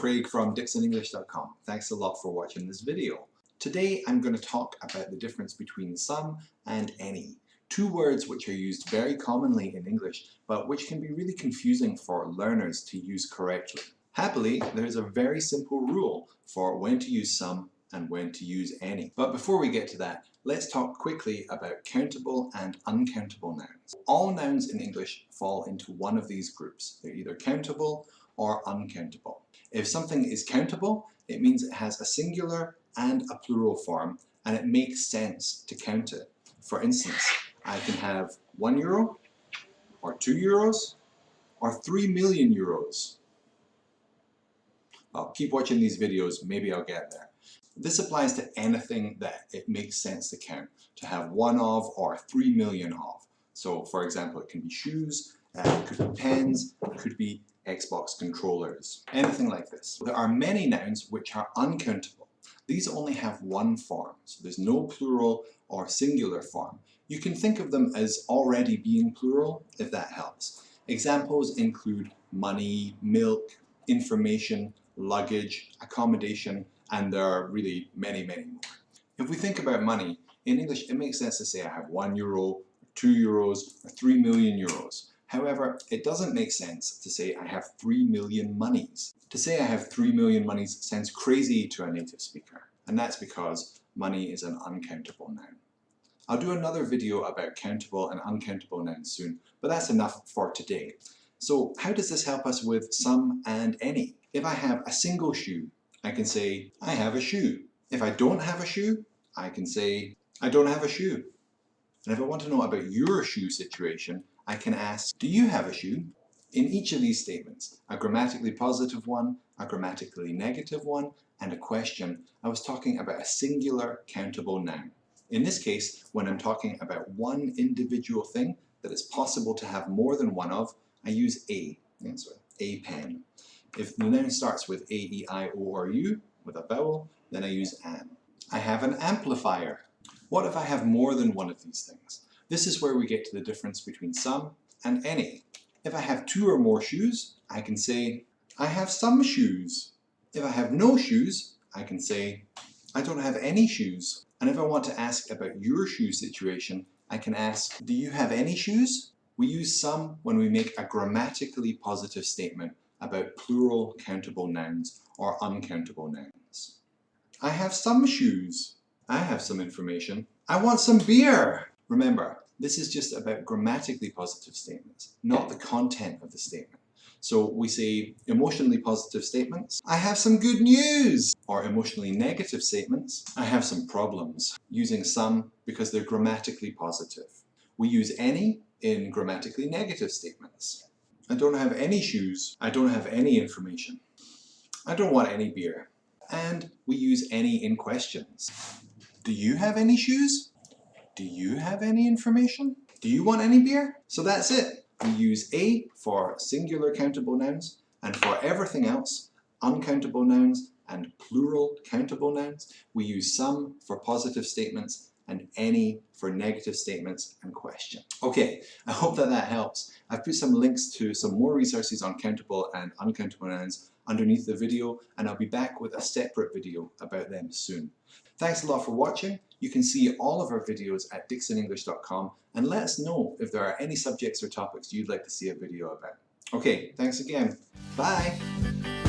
Craig from DixonEnglish.com. Thanks a lot for watching this video. Today I'm going to talk about the difference between some and any. Two words which are used very commonly in English, but which can be really confusing for learners to use correctly. Happily, there's a very simple rule for when to use some and when to use any. But before we get to that, let's talk quickly about countable and uncountable nouns. All nouns in English fall into one of these groups. They're either countable or uncountable. If something is countable, it means it has a singular and a plural form, and it makes sense to count it. For instance, I can have €1, or €2, or 3 million euros. I'll keep watching these videos, maybe I'll get there. This applies to anything that it makes sense to count, to have one of or 3 million of. So for example, it can be shoes, it could be pens, it could be Xbox controllers, anything like this. There are many nouns which are uncountable. These only have one form, so there's no plural or singular form. You can think of them as already being plural, if that helps. Examples include money, milk, information, luggage, accommodation, and there are really many, many more. If we think about money, in English it makes sense to say I have €1, €2, or 3 million euros. However, it doesn't make sense to say I have 3 million monies. To say I have 3 million monies sounds crazy to a native speaker, and that's because money is an uncountable noun. I'll do another video about countable and uncountable nouns soon, but that's enough for today. So how does this help us with some and any? If I have a single shoe, I can say, I have a shoe. If I don't have a shoe, I can say, I don't have a shoe. And if I want to know about your shoe situation, I can ask, do you have a shoe? In each of these statements, a grammatically positive one, a grammatically negative one, and a question, I was talking about a singular countable noun. In this case, when I'm talking about one individual thing that is possible to have more than one of, I use a pen. If the noun starts with a, e, I, o, or u, with a vowel, then I use an. I have an amplifier. What if I have more than one of these things? This is where we get to the difference between some and any. If I have 2 or more shoes, I can say, I have some shoes. If I have no shoes, I can say, I don't have any shoes. And if I want to ask about your shoe situation, I can ask, do you have any shoes? We use some when we make a grammatically positive statement about plural countable nouns or uncountable nouns. I have some shoes. I have some information. I want some beer. Remember, this is just about grammatically positive statements, not the content of the statement. So we say emotionally positive statements, I have some good news, or emotionally negative statements, I have some problems, using some because they're grammatically positive. We use any in grammatically negative statements. I don't have any shoes, I don't have any information, I don't want any beer. And we use any in questions. Do you have any shoes? Do you have any information? Do you want any beer? So that's it. We use a for singular countable nouns, and for everything else, uncountable nouns and plural countable nouns, we use some for positive statements and any for negative statements and question. Okay, I hope that helps. I've put some links to some more resources on countable and uncountable nouns underneath the video, and I'll be back with a separate video about them soon. Thanks a lot for watching. You can see all of our videos at DixonEnglish.com, and let us know if there are any subjects or topics you'd like to see a video about. Okay, thanks again. Bye!